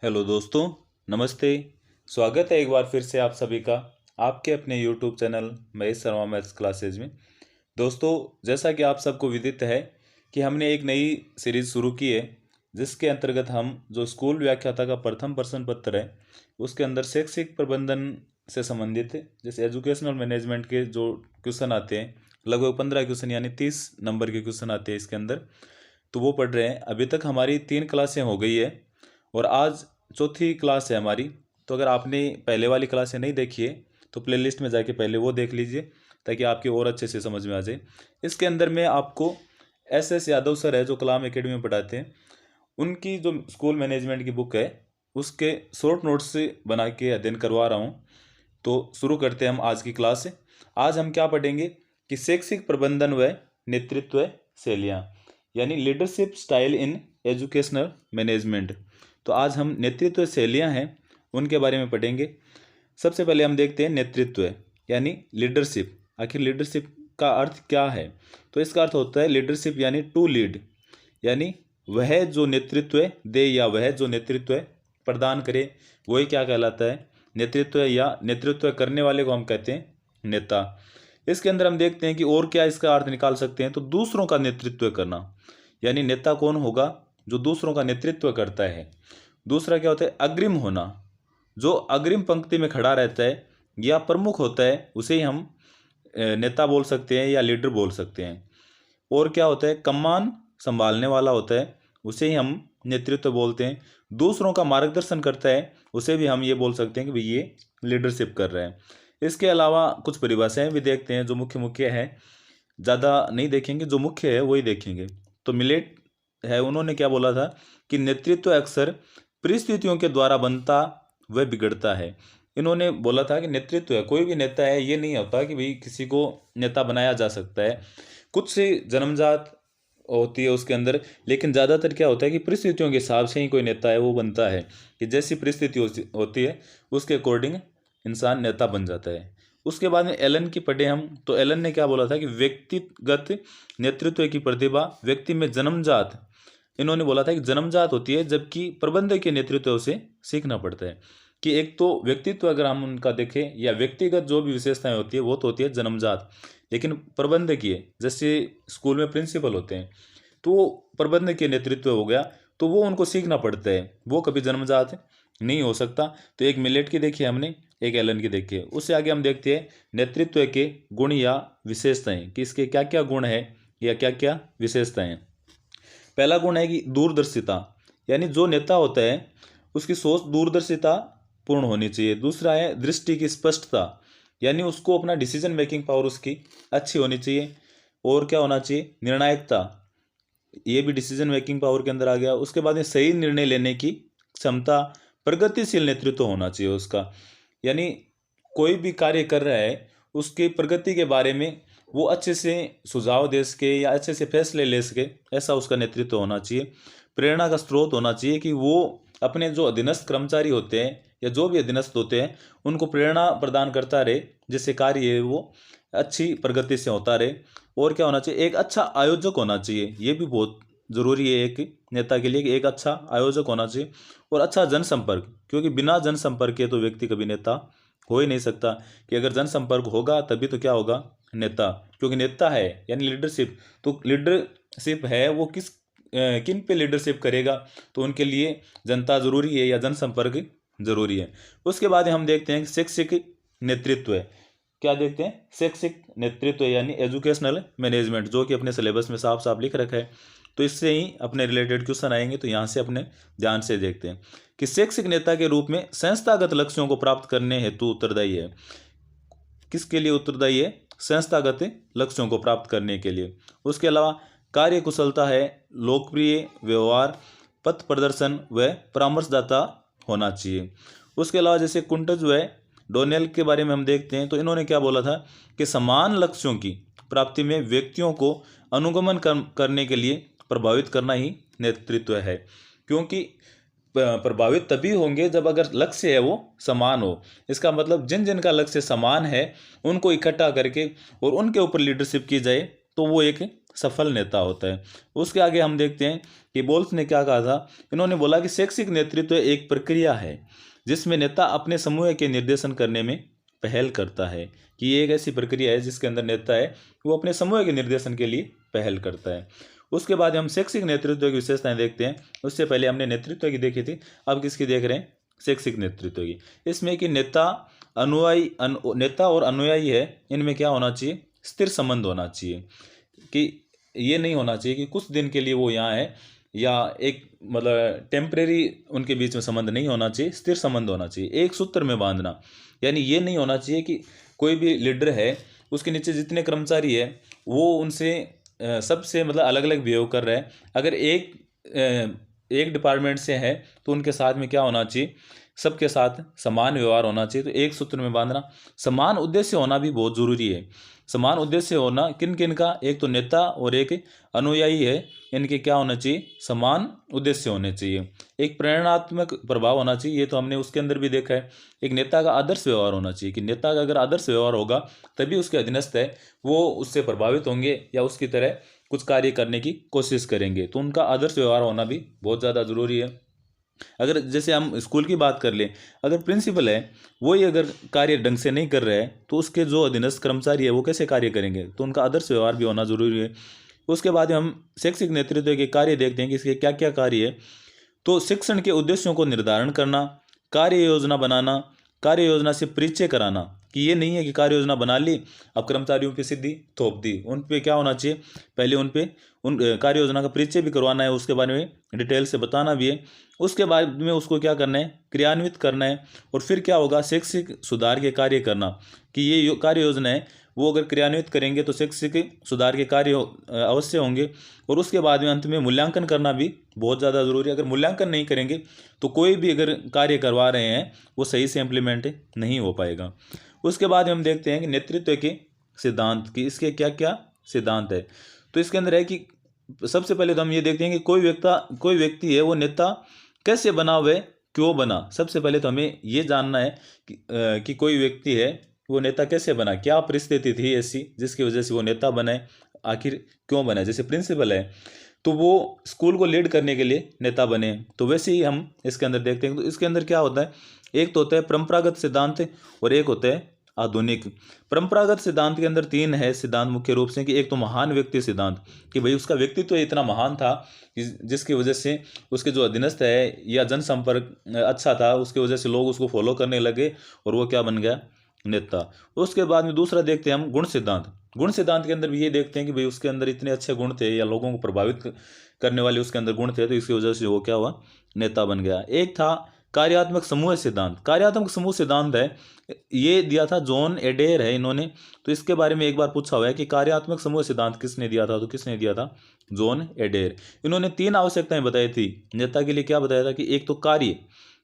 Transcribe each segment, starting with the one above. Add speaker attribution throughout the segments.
Speaker 1: Hello दोस्तों, नमस्ते। स्वागत है एक बार फिर से आप सभी का आपके अपने YouTube channel Mahesh Sharma maths classes में। दोस्तों, जैसा कि आप सबको विदित है कि हमने एक नई सीरीज़ शुरू की है, जिसके अंतर्गत हम जो स्कूल व्याख्याता का प्रथम प्रश्न पत्र है उसके अंदर शैक्षिक प्रबंधन से संबंधित जैसे एजुकेशनल मैनेजमेंट के जो क्वेश्चन आते हैं, लगभग 15 क्वेश्चन यानी 30 नंबर के क्वेश्चन आते हैं इसके अंदर, तो वो पढ़ रहे हैं। अभी तक हमारी 3 क्लासें हो गई है और आज चौथी क्लास है हमारी। तो अगर आपने पहले वाली क्लासें नहीं देखी है तो प्लेलिस्ट में जाके पहले वो देख लीजिए ताकि आपकी और अच्छे से समझ में आ जाए। इसके अंदर में आपको एस यादव सर है जो कलाम एकेडमी में पढ़ाते हैं, उनकी जो स्कूल मैनेजमेंट की बुक है उसके शॉर्ट नोट्स से बना के अध्ययन करवा रहा हूँ। तो शुरू करते हैं हम आज की क्लास से। आज हम क्या पढ़ेंगे कि शैक्षिक प्रबंधन व नेतृत्व शैलियाँ, यानी leadership style in educational management. तो आज हम नेतृत्व शैलियाँ हैं उनके बारे में पढ़ेंगे। सबसे पहले हम देखते हैं नेतृत्व यानी लीडरशिप। आखिर लीडरशिप का अर्थ क्या है? तो इसका अर्थ होता है लीडरशिप यानी टू लीड, यानी वह जो नेतृत्व दे या वह जो नेतृत्व प्रदान करे वही क्या कहलाता है? नेतृत्व, या नेतृत्व करने वाले को हम कहते हैं नेता। इसके अंदर हम देखते हैं कि और क्या इसका अर्थ निकाल सकते हैं, तो दूसरों का नेतृत्व करना, यानी नेता कौन होगा? जो दूसरों का नेतृत्व करता है। दूसरा क्या होता है? अग्रिम होना, जो अग्रिम पंक्ति में खड़ा रहता है या प्रमुख होता है उसे ही हम नेता बोल सकते हैं या लीडर बोल सकते हैं। और क्या होता है? कमान संभालने वाला होता है, उसे ही हम नेतृत्व बोलते हैं। दूसरों का मार्गदर्शन करता है, उसे भी हम ये बोल सकते हैं कि भाई ये लीडरशिप कर रहे हैं। इसके अलावा कुछ परिभाषाएं भी देखते हैं जो मुख्य मुख्य है, ज़्यादा नहीं देखेंगे, जो मुख्य है वही देखेंगे। तो मिलेट है, उन्होंने क्या बोला था कि नेतृत्व अक्सर परिस्थितियों के द्वारा बनता व बिगड़ता है। इन्होंने बोला था कि नेतृत्व है, कोई भी नेता है, ये नहीं होता कि भाई किसी को नेता बनाया जा सकता है। कुछ से जन्मजात होती है उसके अंदर, लेकिन ज़्यादातर क्या होता है कि परिस्थितियों के हिसाब से ही कोई नेता है वो बनता है, कि जैसी परिस्थिति होती है उसके अकॉर्डिंग इंसान नेता बन जाता है। उसके बाद में एलन की पढ़े हम, तो एलन ने क्या बोला था कि व्यक्तिगत नेतृत्व की प्रतिभा व्यक्ति में जन्मजात, इन्होंने बोला था कि जन्मजात होती है, जबकि प्रबंधक के नेतृत्व से सीखना पड़ता है। कि एक तो व्यक्तित्व अगर हम उनका देखें या व्यक्तिगत जो भी विशेषताएं होती है वो तो होती है जन्मजात, लेकिन प्रबंधकीय जैसे स्कूल में प्रिंसिपल होते हैं तो प्रबंधकीय नेतृत्व हो गया, तो वो उनको सीखना पड़ता है, वो कभी जन्मजात नहीं हो सकता। तो एक मिलेट की देखी हमने, एक एलन की देखी है। उससे आगे हम देखते हैं नेतृत्व के गुण या विशेषताएं, कि इसके क्या क्या गुण है या क्या क्या विशेषताएं हैं। पहला गुण है कि दूरदर्शिता, यानी जो नेता होता है उसकी सोच दूरदर्शिता पूर्ण होनी चाहिए। दूसरा है दृष्टि की स्पष्टता, यानी उसको अपना डिसीजन मेकिंग पावर उसकी अच्छी होनी चाहिए। और क्या होना चाहिए? निर्णायकता, ये भी डिसीजन मेकिंग पावर के अंदर आ गया। उसके बाद में सही निर्णय लेने की क्षमता, प्रगतिशील नेतृत्व होना चाहिए उसका, यानी कोई भी कार्य कर रहा है उसकी प्रगति के बारे में वो अच्छे से सुझाव दे सके या अच्छे से फैसले ले सके, ऐसा उसका नेतृत्व होना चाहिए। प्रेरणा का स्रोत होना चाहिए, कि वो अपने जो अधीनस्थ कर्मचारी होते हैं या जो भी अधीनस्थ होते हैं उनको प्रेरणा प्रदान करता रहे, जिससे कार्य है वो अच्छी प्रगति से होता रहे। और क्या होना चाहिए? एक अच्छा आयोजक होना चाहिए, ये भी बहुत ज़रूरी है एक नेता के लिए, कि एक अच्छा आयोजक होना चाहिए। और अच्छा जनसंपर्क, क्योंकि बिना जनसंपर्क के तो व्यक्ति कभी नेता हो ही नहीं सकता, कि अगर जनसंपर्क होगा तभी तो क्या होगा? नेता। क्योंकि नेता है यानी लीडरशिप, तो लीडरशिप है वो किन पे लीडरशिप करेगा, तो उनके लिए जनता जरूरी है या जनसंपर्क जरूरी है। उसके बाद हम देखते हैं शैक्षिक नेतृत्व है। क्या देखते हैं? शैक्षिक नेतृत्व यानी एजुकेशनल मैनेजमेंट, जो कि अपने सिलेबस में साफ साफ लिख रखा है। तो इससे ही अपने रिलेटेड क्वेश्चन आएंगे, तो यहाँ से अपने ध्यान से देखते हैं कि शैक्षिक नेता के रूप में संस्थागत लक्ष्यों को प्राप्त करने हेतु उत्तरदायी है। किसके लिए उत्तरदायी है? संस्थागत लक्ष्यों को प्राप्त करने के लिए। उसके अलावा कार्य कुशलता है, लोकप्रिय व्यवहार, पथ प्रदर्शन व परामर्शदाता होना चाहिए। उसके अलावा जैसे कुंटज व डोनेल के बारे में हम देखते हैं, तो इन्होंने क्या बोला था कि समान लक्ष्यों की प्राप्ति में व्यक्तियों को अनुगमन करने के लिए प्रभावित करना ही नेतृत्व है। क्योंकि प्रभावित तभी होंगे जब अगर लक्ष्य है वो समान हो। इसका मतलब जिन जिन का लक्ष्य समान है उनको इकट्ठा करके और उनके ऊपर लीडरशिप की जाए, तो वो एक सफल नेता होता है। उसके आगे हम देखते हैं कि बोल्स ने क्या कहा था। इन्होंने बोला कि शैक्षिक नेतृत्व एक प्रक्रिया है जिसमें नेता अपने समूह के निर्देशन करने में पहल करता है, कि ये एक ऐसी प्रक्रिया है जिसके अंदर नेता है वो अपने समूह के निर्देशन के लिए पहल करता है। उसके बाद हम शैक्षिक नेतृत्व की विशेषताएं देखते हैं। उससे पहले हमने नेतृत्व की देखी थी, अब किसकी देख रहे हैं, शैक्षिक नेतृत्व की। इसमें कि नेता और अनुयायी है, इनमें क्या होना चाहिए, स्थिर संबंध होना चाहिए, कि ये नहीं होना चाहिए कि कुछ दिन के लिए वो यहाँ है या एक मतलब टेम्परेरी उनके बीच में संबंध नहीं होना चाहिए, स्थिर संबंध होना चाहिए, एक सूत्र में बांधना। यानी ये नहीं होना चाहिए कि कोई भी लीडर है उसके नीचे जितने कर्मचारी है वो उनसे सबसे मतलब अलग अलग बिहेव कर रहे हैं। अगर एक डिपार्टमेंट से है तो उनके साथ में क्या होना चाहिए, सबके साथ समान व्यवहार होना चाहिए। तो एक सूत्र में बांधना, समान उद्देश्य होना भी बहुत ज़रूरी है। समान उद्देश्य होना किन किन का, एक तो नेता और एक अनुयायी है, इनके क्या होना चाहिए, समान उद्देश्य होने चाहिए। एक प्रेरणात्मक प्रभाव होना चाहिए, ये तो हमने उसके अंदर भी देखा है। एक नेता का आदर्श व्यवहार होना चाहिए, कि नेता का अगर आदर्श व्यवहार होगा तभी उसके अधीनस्थ है वो उससे प्रभावित होंगे या उसकी तरह कुछ कार्य करने की कोशिश करेंगे। तो उनका आदर्श व्यवहार होना भी बहुत ज़्यादा ज़रूरी है। अगर जैसे हम स्कूल की बात कर लें, अगर प्रिंसिपल है वही अगर कार्य ढंग से नहीं कर रहे हैं तो उसके जो अधीनस्थ कर्मचारी है वो कैसे कार्य करेंगे, तो उनका आदर्श व्यवहार भी होना जरूरी है। उसके बाद हम शैक्षिक नेतृत्व के कार्य देखते हैं कि इसके क्या क्या कार्य है। तो शिक्षण के उद्देश्यों को निर्धारण करना, कार्य योजना बनाना, कार्य योजना से परिचय कराना, कि ये नहीं है कि कार्य योजना बना ली अब कर्मचारियों पे सीधी थोप दी। उन पे क्या होना चाहिए, पहले उन कार्य योजना का परिचय भी करवाना है, उसके बारे में डिटेल से बताना भी है। उसके बाद में उसको क्या करना है, क्रियान्वित करना है। और फिर क्या होगा, शैक्षिक सुधार के कार्य करना, कि ये कार्य योजना है वो अगर क्रियान्वित करेंगे तो शैक्षिक सुधार के कार्य अवश्य होंगे। और उसके बाद में अंत में मूल्यांकन करना भी बहुत ज़्यादा ज़रूरी है। अगर मूल्यांकन नहीं करेंगे तो कोई भी अगर कार्य करवा रहे हैं वो सही से इम्प्लीमेंट नहीं हो पाएगा। उसके बाद हम देखते हैं कि नेतृत्व के सिद्धांत, की इसके क्या क्या सिद्धांत है। तो इसके अंदर है कि सबसे पहले तो हम ये देखते हैं कि कोई व्यक्ति है वो नेता कैसे बना, वह क्यों बना। सबसे पहले तो हमें ये जानना है कि कोई व्यक्ति है वो नेता कैसे बना, क्या परिस्थिति थी ऐसी जिसकी वजह से वो नेता बने, आखिर क्यों बने। जैसे प्रिंसिपल है तो वो स्कूल को लीड करने के लिए नेता बने, तो वैसे ही हम इसके अंदर देखते हैं। तो इसके अंदर क्या होता है, एक तो होता है परंपरागत सिद्धांत और एक होता है आधुनिक। परंपरागत सिद्धांत के अंदर तीन है सिद्धांत मुख्य रूप से, कि एक तो महान व्यक्ति सिद्धांत, कि भाई उसका व्यक्तित्व इतना महान था जिसकी वजह से उसके जो अधीनस्थ है या जनसंपर्क अच्छा था, उसकी वजह से लोग उसको फॉलो करने लगे और वो क्या बन गया, नेता। उसके बाद में दूसरा देखते हैं हम गुण सिद्धांत। गुण सिद्धांत के अंदर भी ये देखते हैं कि भाई उसके अंदर इतने अच्छे गुण थे या लोगों को प्रभावित करने वाले उसके अंदर गुण थे, तो इसकी वजह से वो क्या हुआ, नेता बन गया। एक था कार्यात्मक समूह सिद्धांत। कार्यात्मक समूह सिद्धांत है, ये दिया था जॉन एडेर है इन्होंने। तो इसके बारे में एक बार पूछा हुआ है कि कार्यात्मक समूह सिद्धांत किसने दिया था, तो किसने दिया था, जॉन एडेर। इन्होंने तीन आवश्यकताएं बताई थी नेता के लिए। क्या बताया था कि एक तो कार्य,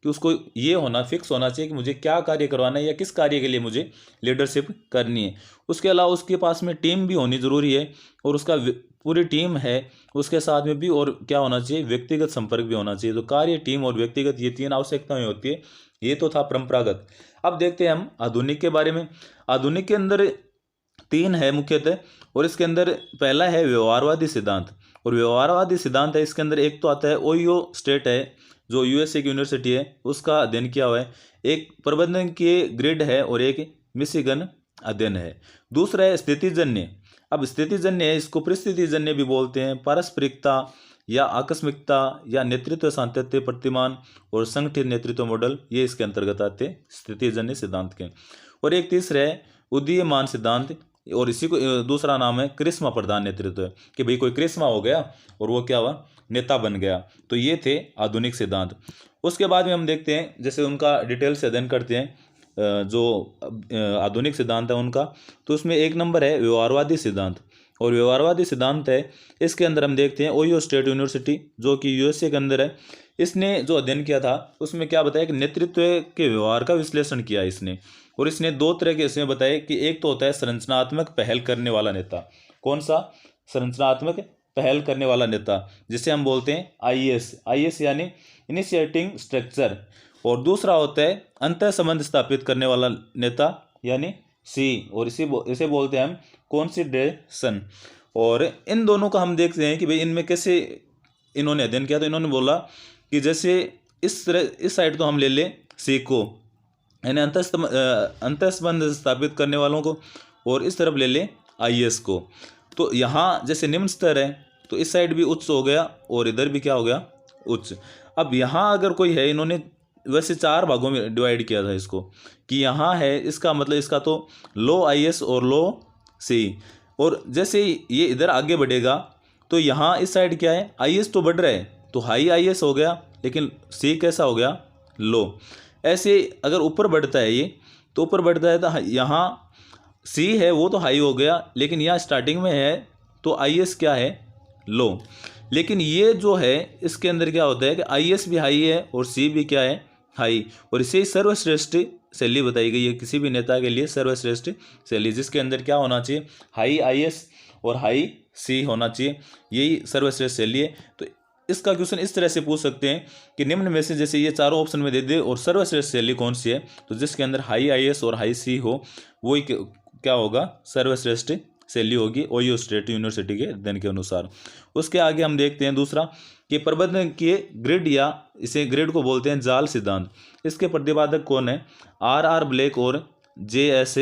Speaker 1: कि उसको ये होना फिक्स होना चाहिए कि मुझे क्या कार्य करवाना है या किस कार्य के लिए मुझे लीडरशिप करनी है। उसके अलावा उसके पास में टीम भी होनी ज़रूरी है, और उसका पूरी टीम है उसके साथ में भी, और क्या होना चाहिए, व्यक्तिगत संपर्क भी होना चाहिए। तो कार्य, टीम और व्यक्तिगत, ये तीन आवश्यकताएं होती है। ये तो था परंपरागत। अब देखते हैं हम आधुनिक के बारे में। आधुनिक के अंदर तीन है मुख्यतः, और इसके अंदर पहला है व्यवहारवादी सिद्धांत। और व्यवहारवादी सिद्धांत है, इसके अंदर एक तो आता है ओहियो स्टेट है जो यूएसए की यूनिवर्सिटी है, उसका अध्ययन किया हुआ है। एक प्रबंधन के ग्रिड है और एक मिशिगन अध्ययन है। दूसरा है स्थितिजन्य। अब स्थितिजन्य है, इसको परिस्थितिजन्य भी बोलते हैं। पारस्परिकता या आकस्मिकता या नेतृत्व सातत्य, प्रतिमान और संगठित नेतृत्व मॉडल, ये इसके अंतर्गत आते हैं स्थितिजन्य सिद्धांत के। और एक तीसरा है उदीयमान सिद्धांत, और इसी को दूसरा नाम है करिश्मा प्रधान नेतृत्व, कि भाई कोई करिश्मा हो गया और वो क्या हुआ, नेता बन गया। तो ये थे आधुनिक सिद्धांत। उसके बाद में हम देखते हैं, जैसे उनका डिटेल से अध्ययन करते हैं जो आधुनिक सिद्धांत है उनका। तो उसमें एक नंबर है व्यवहारवादी सिद्धांत। और व्यवहारवादी सिद्धांत है, इसके अंदर हम देखते हैं ओहियो स्टेट यूनिवर्सिटी जो कि यूएसए के अंदर है, इसने जो अध्ययन किया था उसमें क्या बताया कि नेतृत्व के व्यवहार का विश्लेषण किया इसने। और इसने दो तरह के इसमें बताए, कि एक तो होता है संरचनात्मक पहल करने वाला नेता। कौन सा, संरचनात्मक पहल करने वाला नेता, जिसे हम बोलते हैं आईएस यानी इनिशिएटिंग स्ट्रक्चर। और दूसरा होता है अंतः संबंध स्थापित करने वाला नेता यानी सी, और इसे बोलते हैं हम कॉन्सिडरेशन। और इन दोनों का हम देखते हैं कि भाई इनमें कैसे इन्होंने अध्ययन किया। तो इन्होंने बोला कि जैसे इस साइड तो हम ले लें सी को, यानी अंतःसंबंध स्थापित करने वालों को, और इस तरफ ले लें IS को। तो यहाँ जैसे निम्न स्तर है तो इस साइड भी उच्च हो गया और इधर भी क्या हो गया, उच्च। अब यहाँ अगर कोई है, इन्होंने वैसे 4 भागों में डिवाइड किया था इसको, कि यहाँ है, इसका मतलब इसका तो लो IS और लो C, और जैसे ये इधर आगे बढ़ेगा तो यहाँ इस साइड क्या है, IS तो बढ़ रहा है तो हाई IS हो गया, लेकिन C कैसा हो गया, लो। ऐसे अगर ऊपर बढ़ता है ये, तो ऊपर बढ़ता है तो यहाँ C है वो तो हाई हो गया, लेकिन यहाँ स्टार्टिंग में है तो IS क्या है, लो। लेकिन ये जो है इसके अंदर क्या होता है कि IS भी हाई है और C भी क्या है, हाई, और इसे सर्वश्रेष्ठ शैली बताई गई है किसी भी नेता के लिए, सर्वश्रेष्ठ शैली, जिसके अंदर क्या होना चाहिए, हाई IS और हाई C होना चाहिए, यही सर्वश्रेष्ठ शैली है। तो इसका क्वेश्चन इस तरह से पूछ सकते हैं कि निम्न में से जैसे ये चारों ऑप्शन में दे दे और सर्वश्रेष्ठ शैली कौन सी है, तो जिसके अंदर हाई IS और हाई C हो वही क्या होगा, सर्वश्रेष्ठ शैली होगी ओयो स्टेट यूनिवर्सिटी के अध्ययन के अनुसार। उसके आगे हम देखते हैं दूसरा कि प्रबंधन के ग्रिड, या इसे ग्रिड को बोलते हैं जाल सिद्धांत, इसके प्रतिपादक कौन है, RR ब्लैक और JS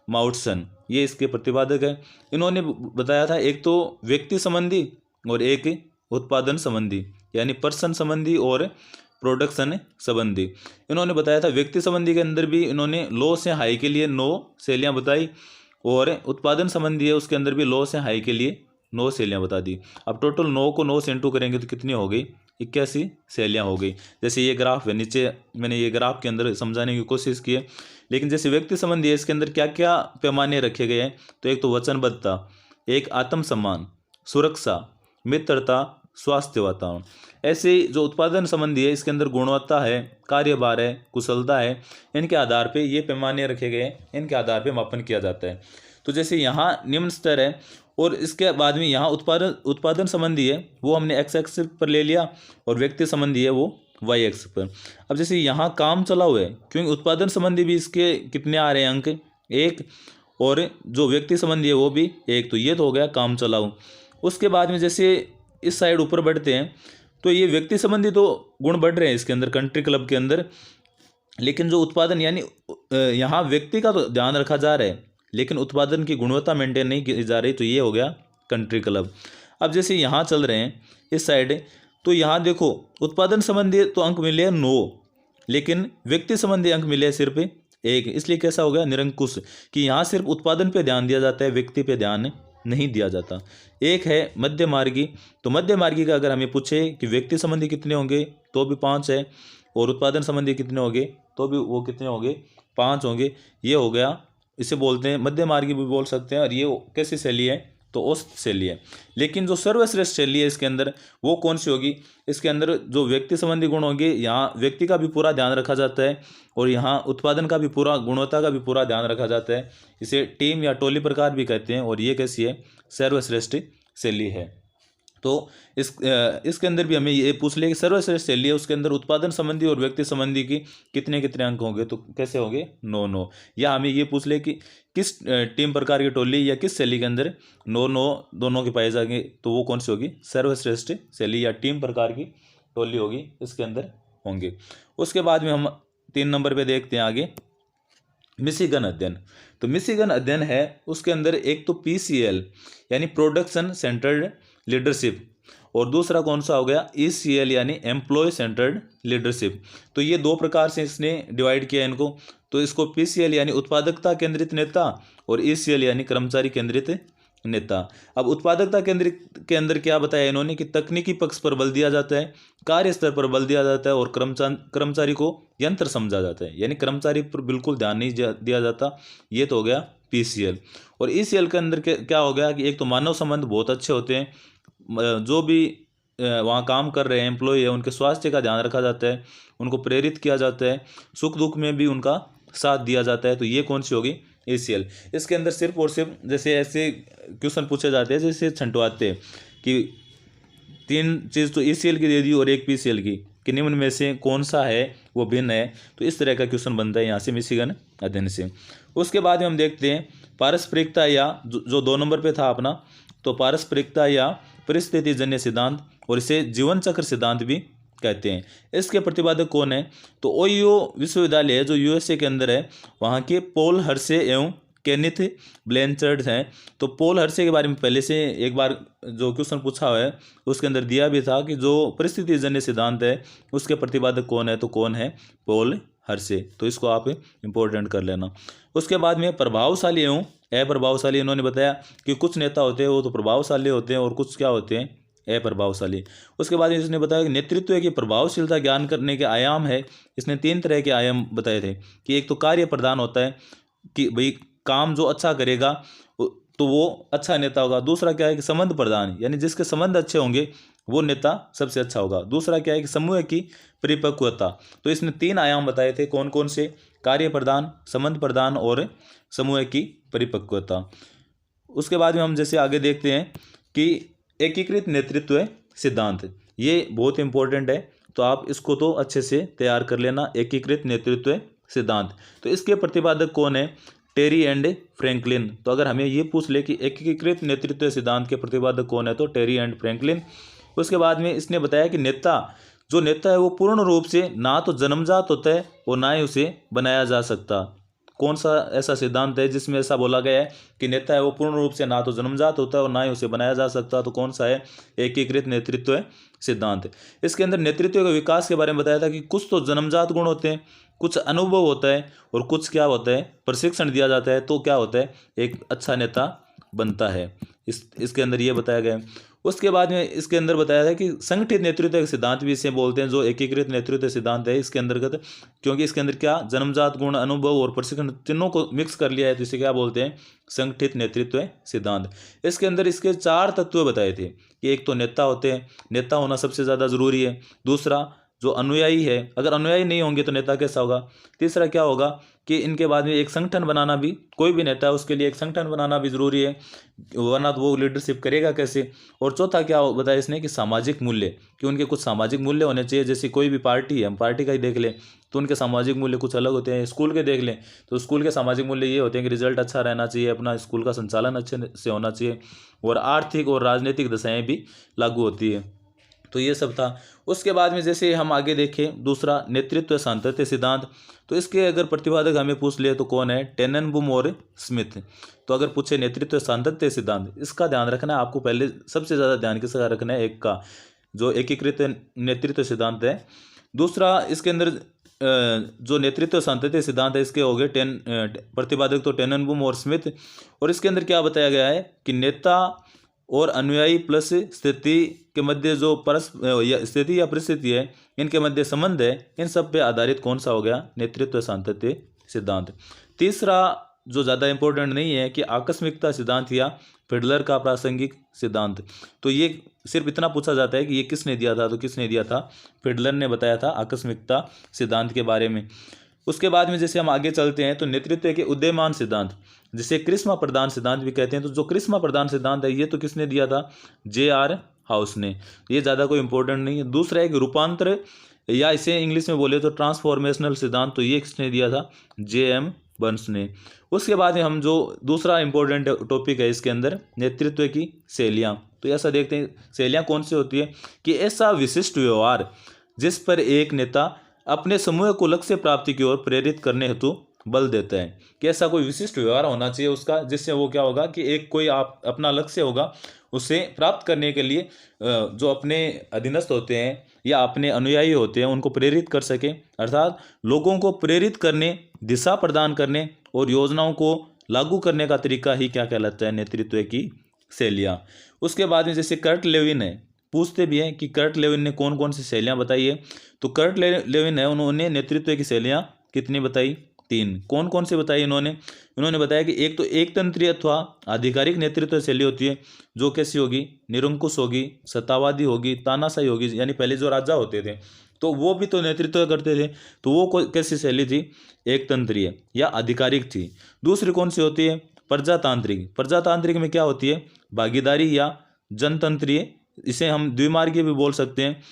Speaker 1: माउटसन, ये इसके प्रतिपादक है। इन्होंने बताया था एक तो व्यक्ति संबंधी और एक उत्पादन संबंधी, यानी पर्सन संबंधी और प्रोडक्शन संबंधी। इन्होंने बताया था व्यक्ति संबंधी के अंदर भी इन्होंने लो से हाई के लिए 9 शैलियाँ बताई, और उत्पादन संबंधी है उसके अंदर भी लो से हाई के लिए 9 शैलियाँ बता दी। अब टोटल 9 को 9 से इंटू करेंगे तो कितनी हो गई, 81 शैलियाँ हो गई। जैसे ये ग्राफ है, नीचे मैंने ये ग्राफ के अंदर समझाने की कोशिश की है। लेकिन जैसे व्यक्ति संबंधी है इसके अंदर क्या क्या पैमाने रखे गए हैं, तो एक तो वचनबद्धता, एक आत्मसम्मान, सुरक्षा, मित्रता, स्वास्थ्य वातावरण। ऐसे जो उत्पादन संबंधी है इसके अंदर गुणवत्ता है, कार्यभार है, कुशलता है, इनके आधार पे ये पैमाने रखे गए हैं, इनके आधार पे मापन किया जाता है। तो जैसे यहाँ निम्न स्तर है और इसके बाद में यहाँ उत्पादन संबंधी है वो हमने x एक्सिस पर ले लिया, और व्यक्ति संबंधी है वो y एक्सिस पर। अब जैसे यहाँ काम चला हुआ है, क्योंकि उत्पादन संबंधी भी इसके कितने आ रहे हैं अंक, 1, और जो व्यक्ति संबंधी है वो भी 1, तो ये तो हो गया काम चलाऊ। उसके बाद में जैसे इस साइड ऊपर बढ़ते हैं तो ये व्यक्ति संबंधी तो गुण बढ़ रहे हैं इसके अंदर कंट्री क्लब के अंदर, लेकिन जो उत्पादन यानी यहाँ व्यक्ति का तो ध्यान रखा जा रहा है लेकिन उत्पादन की गुणवत्ता मेंटेन नहीं की जा रही, तो ये हो गया कंट्री क्लब। अब जैसे यहाँ चल रहे हैं इस साइड, तो यहाँ देखो उत्पादन संबंधी तो अंक मिले 9, लेकिन व्यक्ति संबंधी अंक मिले सिर्फ 1, इसलिए कैसा हो गया, निरंकुश, कि यहाँ सिर्फ उत्पादन पे ध्यान दिया जाता है, व्यक्ति पे ध्यान नहीं दिया जाता। एक है मध्य मार्गी, तो मध्य मार्गी का अगर हमें पूछे कि व्यक्ति संबंधी कितने होंगे तो भी 5 है, और उत्पादन संबंधी कितने होंगे तो भी वो कितने होंगे, 5 होंगे। ये हो गया, इसे बोलते हैं मध्य मार्गी भी बोल सकते हैं। और ये कैसी शैली है, तो औसत शैली है। लेकिन जो सर्वश्रेष्ठ शैली है इसके अंदर वो कौन सी होगी, इसके अंदर जो व्यक्ति संबंधी गुण होंगे, यहाँ व्यक्ति का भी पूरा ध्यान रखा जाता है और यहाँ उत्पादन का भी पूरा, गुणवत्ता का भी पूरा ध्यान रखा जाता है। इसे टीम या टोली प्रकार भी कहते हैं, और ये कैसी है, सर्वश्रेष्ठ शैली है। तो इसके अंदर भी हमें ये पूछ लिया कि सर्वश्रेष्ठ शैली है उसके अंदर उत्पादन संबंधी और व्यक्ति संबंधी की कितने कितने अंक होंगे, तो कैसे होंगे, 9-9। या हमें ये पूछ ले कि किस टीम प्रकार की टोली या किस शैली के अंदर 9-9 दोनों के पाए जाएंगे, तो वो कौन सी होगी, सर्वश्रेष्ठ शैली या टीम प्रकार की टोली होगी, इसके अंदर होंगे। उसके बाद में हम 3 नंबर पे देखते हैं आगे मिशिगन अध्ययन। तो मिशिगन अध्ययन है उसके अंदर एक तो PCL यानी प्रोडक्शन सेंटर्ड लीडरशिप, और दूसरा कौन सा हो गया, ECL यानी एम्प्लॉय सेंटर्ड लीडरशिप। तो ये 2 प्रकार से इसने डिवाइड किया इनको। तो इसको PCL यानी उत्पादकता केंद्रित नेता और ECL यानी कर्मचारी केंद्रित नेता। अब उत्पादकता केंद्रित के अंदर क्या बताया इन्होंने कि तकनीकी पक्ष पर बल दिया जाता है, कार्य स्तर पर बल दिया जाता है, और कर्मचारी को यंत्र समझा जाता है, यानी कर्मचारी पर बिल्कुल ध्यान नहीं दिया जाता। ये तो हो गया PCL। और ECL के अंदर क्या हो गया कि एक तो मानव संबंध बहुत अच्छे होते हैं, जो भी वहाँ काम कर रहे हैं एम्प्लॉय है उनके स्वास्थ्य का ध्यान रखा जाता है, उनको प्रेरित किया जाता है, सुख दुख में भी उनका साथ दिया जाता है। तो ये कौन सी होगी, ECL। इसके अंदर सिर्फ और सिर्फ जैसे ऐसे क्वेश्चन पूछे जाते हैं जैसे छंटवाते हैं कि 3 चीज़ तो ECL की दे दी और एक PCL की, कि निम्न में से कौन सा है वो भिन्न है, तो इस तरह का क्वेश्चन बनता है यहाँ से मिशिगन अध्ययन से। उसके बाद में हम देखते हैं पारस्परिकता, या जो 2 नंबर पे था अपना, तो पारस्परिकता या परिस्थितिजन्य सिद्धांत, और इसे जीवन चक्र सिद्धांत भी कहते हैं। इसके प्रतिपादक कौन है? तो ओहियो विश्वविद्यालय है जो यूएसए के अंदर है, वहाँ के पॉल हर्शे एवं केनिथ ब्लैंचर्ड हैं। तो पॉल हर्शे के बारे में पहले से एक बार जो क्वेश्चन पूछा हुआ है उसके अंदर दिया भी था कि जो परिस्थितिजन्य सिद्धांत है उसके प्रतिपादक कौन है, तो कौन है? Paul Hershey. तो इसको आप इंपॉर्टेंट कर लेना। उसके बाद में प्रभावशाली एवं अप्रभावशाली, इन्होंने बताया कि कुछ नेता होते हैं वो तो प्रभावशाली होते हैं और कुछ क्या होते हैं? अप्रभावशाली। उसके बाद इसने बताया कि नेतृत्व की प्रभावशीलता ज्ञान करने के आयाम है। इसने 3 तरह के आयाम बताए थे कि एक तो कार्य प्रदान होता है कि भाई काम जो अच्छा करेगा तो वो अच्छा नेता होगा। दूसरा क्या है कि संबंध प्रदान, यानी जिसके संबंध अच्छे होंगे वो नेता सबसे अच्छा होगा। दूसरा क्या है कि समूह की परिपक्वता। तो इसने 3 आयाम बताए थे, कौन कौन से? कार्य प्रदान, संबंध प्रदान और समूह की परिपक्वता। उसके बाद में हम जैसे आगे देखते हैं कि एकीकृत नेतृत्व सिद्धांत, ये बहुत इंपॉर्टेंट है, तो आप इसको तो अच्छे से तैयार कर लेना। एकीकृत नेतृत्व सिद्धांत, तो इसके प्रतिपादक कौन है? टेरी एंड फ्रैंकलिन। तो अगर हमें ये पूछ ले कि एकीकृत नेतृत्व सिद्धांत के प्रतिपादक कौन है, तो टेरी एंड फ्रैंकलिन। उसके बाद में इसने बताया कि जो नेता है वो पूर्ण रूप से ना तो जन्मजात होता है और ना ही उसे बनाया जा सकता। कौन सा ऐसा सिद्धांत है जिसमें ऐसा बोला गया है कि नेता है वो पूर्ण रूप से ना तो जन्मजात होता है और ना ही उसे बनाया जा सकता? तो कौन सा है? एकीकृत नेतृत्व सिद्धांत। इसके अंदर नेतृत्व के विकास के बारे में बताया था कि कुछ तो जन्मजात गुण होते हैं, कुछ अनुभव होता है और कुछ क्या होता है? प्रशिक्षण दिया जाता है, तो क्या होता है? एक अच्छा नेता बनता है। इसके अंदर ये बताया गया है। उसके बाद में इसके अंदर बताया था कि संगठित नेतृत्व के सिद्धांत भी इसे बोलते हैं, जो एकीकृत नेतृत्व सिद्धांत है इसके अंतर्गत, क्योंकि इसके अंदर क्या जन्मजात गुण, अनुभव और प्रशिक्षण तीनों को मिक्स कर लिया है, तो इसे क्या बोलते हैं? संगठित नेतृत्व सिद्धांत। इसके अंदर इसके 4 तत्व बताए थे कि एक तो नेता होते हैं, नेता होना सबसे ज़्यादा जरूरी है। दूसरा जो अनुयायी है, अगर अनुयायी नहीं होंगे तो नेता कैसा होगा? तीसरा क्या होगा कि इनके बाद में एक संगठन बनाना भी, कोई भी नेता है उसके लिए एक संगठन बनाना भी जरूरी है, वरना तो वो लीडरशिप करेगा कैसे? और चौथा क्या बताया इसने कि सामाजिक मूल्य, कि उनके कुछ सामाजिक मूल्य होने चाहिए। जैसे कोई भी पार्टी है, हम पार्टी का ही देख लें तो उनके सामाजिक मूल्य कुछ अलग होते हैं। स्कूल के देख लें तो स्कूल के सामाजिक मूल्य ये होते हैं कि रिजल्ट अच्छा रहना चाहिए, अपना स्कूल का संचालन अच्छे से होना चाहिए और आर्थिक और राजनीतिक दशाएं भी लागू होती है। तो ये सब था। उसके बाद में जैसे हम आगे देखें दूसरा नेतृत्व सातत्य सिद्धांत, तो इसके अगर प्रतिपादक हमें पूछ ले तो कौन है? टेननबूम और स्मिथ। तो अगर पूछे नेतृत्व सातत्य सिद्धांत, इसका ध्यान रखना है आपको, पहले सबसे ज़्यादा ध्यान किसका रखना है? एक का, जो एकीकृत नेतृत्व सिद्धांत है। दूसरा इसके अंदर जो नेतृत्व सातत्य सिद्धांत है इसके हो गए प्रतिपादक तो टेननबूम और स्मिथ। और इसके अंदर क्या बताया गया है कि नेता और अनुयायी प्लस स्थिति के मध्य जो स्थिति या परिस्थिति है, इनके मध्य संबंध है, इन सब पे आधारित कौन सा हो गया? नेतृत्व सातत्य सिद्धांत। तीसरा जो ज़्यादा इंपॉर्टेंट नहीं है कि आकस्मिकता सिद्धांत या फिडलर का प्रासंगिक सिद्धांत। तो ये सिर्फ इतना पूछा जाता है कि ये किसने दिया था, तो किसने दिया था? फिडलर ने बताया था आकस्मिकता सिद्धांत के बारे में। उसके बाद में जैसे हम आगे चलते हैं तो नेतृत्व के उदयमान सिद्धांत, जिसे क्रिस्मा प्रदान सिद्धांत भी कहते हैं। तो जो क्रिस्मा प्रदान सिद्धांत है ये तो किसने दिया था? J.R. हाउस ने। ये ज़्यादा कोई इंपॉर्टेंट नहीं है। दूसरा एक रूपांतर, या इसे इंग्लिश में बोले तो ट्रांसफॉर्मेशनल सिद्धांत, तो ये किसने दिया था? J.M. बर्न्स ने। उसके बाद में हम जो दूसरा इंपॉर्टेंट टॉपिक है इसके अंदर, नेतृत्व की शैलियाँ। तो ऐसा देखते हैं शैलियाँ कौन सी होती है कि ऐसा विशिष्ट व्यवहार जिस पर एक नेता अपने समूह को लक्ष्य प्राप्ति की ओर प्रेरित करने हेतु बल देता है, कि ऐसा कोई विशिष्ट व्यवहार होना चाहिए उसका, जिससे वो क्या होगा कि एक कोई आप अपना लक्ष्य होगा उसे प्राप्त करने के लिए जो अपने अधीनस्थ होते हैं या अपने अनुयायी होते हैं उनको प्रेरित कर सके, अर्थात लोगों को प्रेरित करने, दिशा प्रदान करने और योजनाओं को लागू करने का तरीका ही क्या कहलाता है? नेतृत्व की शैलियाँ। उसके बाद में जैसे कर्ट लेविन है, पूछते भी हैं कि कर्ट लेविन ने कौन कौन सी शैलियाँ बताई है। तो कर्ट लेविन है, उन्होंने नेतृत्व की शैलियाँ कितनी बताई? 3। कौन कौन से बताई इन्होंने बताया कि एक तो एक तंत्रीय अथवा आधिकारिक नेतृत्व शैली होती है, जो कैसी होगी? निरंकुश होगी, सत्तावादी होगी, तानाशाही होगी, यानी पहले जो राजा होते थे तो वो भी तो नेतृत्व करते थे, तो वो कैसी शैली थी? एक तंत्रीय या आधिकारिक थी। दूसरी कौन सी होती है? प्रजातांत्रिक। प्रजातांत्रिक में क्या होती है? भागीदारी या जनतंत्रीय, इसे हम द्विमार्गीय भी बोल सकते हैं।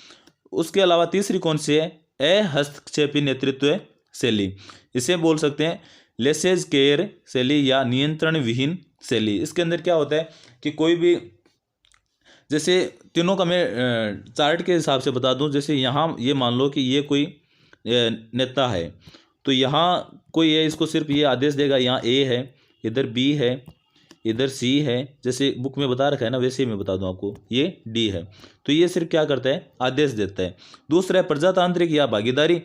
Speaker 1: उसके अलावा तीसरी कौन सी है? अहस्तक्षेपी नेतृत्व शैली, इसे बोल सकते हैं लेसेज केयर शैली या नियंत्रण विहीन शैली। इसके अंदर क्या होता है कि कोई भी, जैसे तीनों का मैं चार्ट के हिसाब से बता दूं। जैसे यहाँ ये मान लो कि ये कोई नेता है, तो यहाँ कोई है, इसको सिर्फ ये आदेश देगा, यहाँ ए है, इधर बी है, इधर सी है, जैसे बुक में बता रखा है ना वैसे ही मैं बता दूं आपको, ये डी है। तो ये सिर्फ क्या करता है, आदेश देता है। दूसरा है प्रजातांत्रिक या भागीदारी।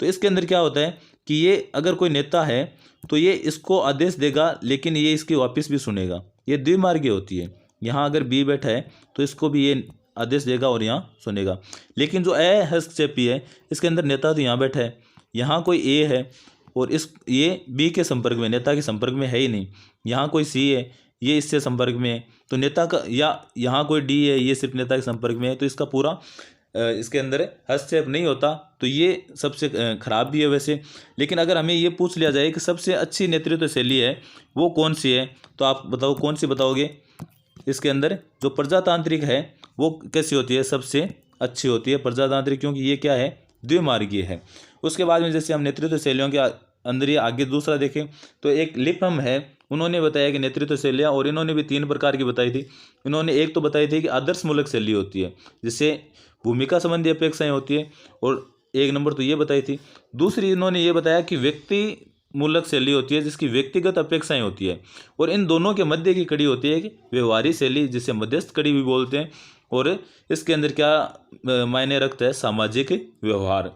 Speaker 1: तो इसके अंदर क्या होता है कि ये अगर कोई नेता है तो ये इसको आदेश देगा, लेकिन ये इसकी वापस भी सुनेगा। ये द्विमार्गी होती है। यहाँ अगर बी बैठा है तो इसको भी ये आदेश देगा और यहाँ सुनेगा। लेकिन जो हस्तक्षेपी है, इसके अंदर नेता तो यहाँ बैठा है, यहाँ कोई ए है और ये बी के संपर्क में, नेता के संपर्क में है ही नहीं। यहाँ कोई सी है, ये इससे संपर्क में है, तो नेता का, या यहाँ कोई डी है, ये सिर्फ नेता के संपर्क में है, तो इसका पूरा इसके अंदर हस्तक्षेप नहीं होता। तो ये सबसे खराब भी है वैसे। लेकिन अगर हमें ये पूछ लिया जाए कि सबसे अच्छी नेतृत्व शैली है वो कौन सी है, तो आप बताओ कौन सी बताओगे। इसके अंदर जो प्रजातांत्रिक है वो कैसी होती है, सबसे अच्छी होती है प्रजातांत्रिक, क्योंकि ये क्या है, द्विमार्गीय है। उसके बाद में जैसे हम नेतृत्व शैलियों के अंदर ही आगे दूसरा देखें तो एक लिपम है, उन्होंने बताया कि नेतृत्व शैलियाँ, और इन्होंने भी 3 प्रकार की बताई थी। इन्होंने एक तो बताई थी कि आदर्श मूलक शैली होती है, जिससे भूमिका संबंधी अपेक्षाएं होती है, और 1 नंबर तो ये बताई थी। दूसरी इन्होंने ये बताया कि व्यक्ति मूलक शैली होती है, जिसकी व्यक्तिगत अपेक्षाएं होती है, और इन दोनों के मध्य की कड़ी होती है कि व्यवहारिक शैली, जिसे मध्यस्थ कड़ी भी बोलते हैं। और इसके अंदर क्या मायने रखता है, सामाजिक व्यवहार।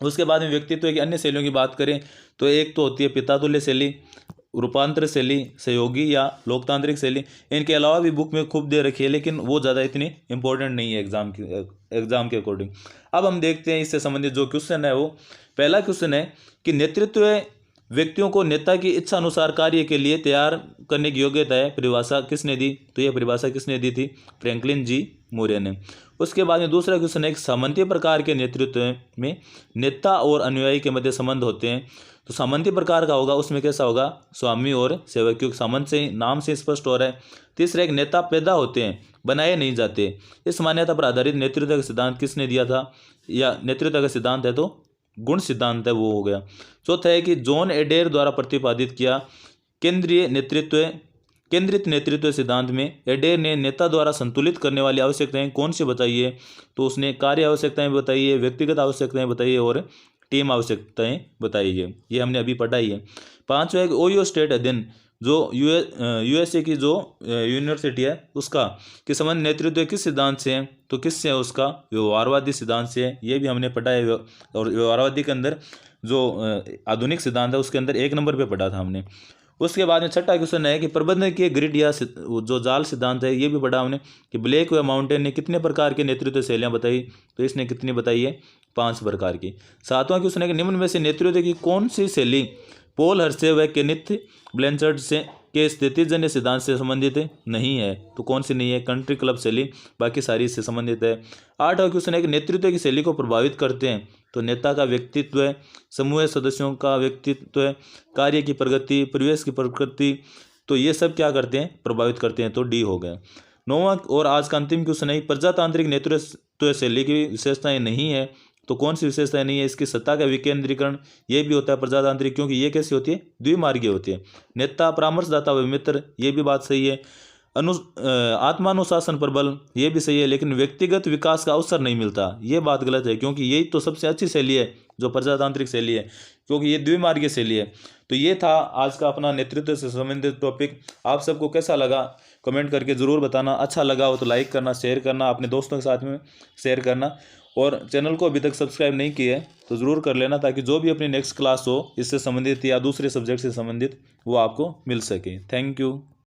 Speaker 1: उसके बाद में व्यक्तित्व की अन्य शैलियों की बात करें तो एक तो होती है पितातुल्य शैली, रूपांतर शैली, सहयोगी या लोकतांत्रिक शैली। इनके अलावा भी बुक में खूब दे रखी है, लेकिन वो ज़्यादा इतनी इंपॉर्टेंट नहीं है एग्जाम के अकॉर्डिंग। अब हम देखते हैं इससे संबंधित जो क्वेश्चन है वो पहला क्वेश्चन है कि नेतृत्व व्यक्तियों को नेता की इच्छा अनुसार कार्य के लिए तैयार करने की योग्यता है, परिभाषा किसने दी, तो यह परिभाषा किसने दी थी, फ्रैंकलिन जी मौर्य ने। उसके बाद में दूसरा क्वेश्चन है कि सामंती प्रकार के नेतृत्व में नेता और अनुयायी के मध्य संबंध होते हैं, तो सामंती प्रकार का होगा, उसमें कैसा होगा, स्वामी और सेवक, क्योंकि सामंत से नाम से स्पष्ट हो रहा है। तीसरा एक नेता पैदा होते हैं, बनाए नहीं जाते। इस मान्यता पर आधारित नेतृत्व का सिद्धांत किसने दिया था, या नेतृत्व का सिद्धांत है तो गुण सिद्धांत है, वो हो गया। चौथा है कि जॉन एडेर द्वारा प्रतिपादित किया केंद्रित नेतृत्व सिद्धांत में एडेर ने नेता द्वारा संतुलित करने वाली आवश्यकताएं कौन सी बताई है, तो उसने कार्य आवश्यकताएं बताई है, व्यक्तिगत आवश्यकताएं बताई है और टीम आवश्यकताएं बताई है। ये हमने अभी पढ़ा ही है। पांचवा है ओयो स्टेट अध्ययन, जो यूएसए की जो यूनिवर्सिटी है उसका कि संबंध नेतृत्व किस सिद्धांत से है, तो किससे है, उसका व्यवहारवादी सिद्धांत से है। ये भी हमने पढ़ा है। और व्यवहारवादी के अंदर जो आधुनिक सिद्धांत है उसके अंदर 1 नंबर पे पढ़ा था हमने। उसके बाद में छठा क्वेश्चन है कि प्रबंधन के ग्रिड या जो जाल सिद्धांत है, ये भी पढ़ा हमने कि ब्लेक व माउंटेन ने कितने प्रकार के नेतृत्व शैलियाँ बताई, तो इसने कितनी बताई है, 5 प्रकार की। सातवां क्वेश्चन है कि निम्न में से नेतृत्व की कौन सी शैली पॉल हर्शे व केनिथ ब्लैंचर्ड से के स्थितिजन्य सिद्धांत से संबंधित नहीं है, तो कौन सी नहीं है, कंट्री क्लब शैली, बाकी सारी इससे संबंधित है। 8वां क्वेश्चन है कि नेतृत्व की शैली को प्रभावित करते हैं, तो नेता का व्यक्तित्व है, समूह सदस्यों का व्यक्तित्व है, कार्य की प्रगति, परिवेश की प्रकृति, तो ये सब क्या करते हैं, प्रभावित करते हैं, तो डी हो गया। 9वां और आज का अंतिम क्वेश्चन है प्रजातांत्रिक नेतृत्व शैली की विशेषताएं नहीं है, तो कौन सी विशेषताएं नहीं है, इसकी सत्ता का विकेंद्रीकरण, ये भी होता है प्रजातांत्रिक, क्योंकि ये कैसी होती है, द्विमार्गीय होती है। नेता परामर्शदाता व मित्र, ये भी बात सही है। आत्मानुशासन प्रबल, ये भी सही है, लेकिन व्यक्तिगत विकास का अवसर नहीं मिलता, ये बात गलत है, क्योंकि यही तो सबसे अच्छी शैली है जो प्रजातांत्रिक शैली है, क्योंकि ये द्विमार्गीय शैली है। तो ये था आज का अपना नेतृत्व से संबंधित टॉपिक। आप सबको कैसा लगा कमेंट करके ज़रूर बताना। अच्छा लगा हो तो लाइक करना, शेयर करना, अपने दोस्तों के साथ में शेयर करना, और चैनल को अभी तक सब्सक्राइब नहीं किया है तो ज़रूर कर लेना, ताकि जो भी अपनी नेक्स्ट क्लास हो इससे संबंधित या दूसरे सब्जेक्ट से संबंधित वो आपको मिल सके। Thank you.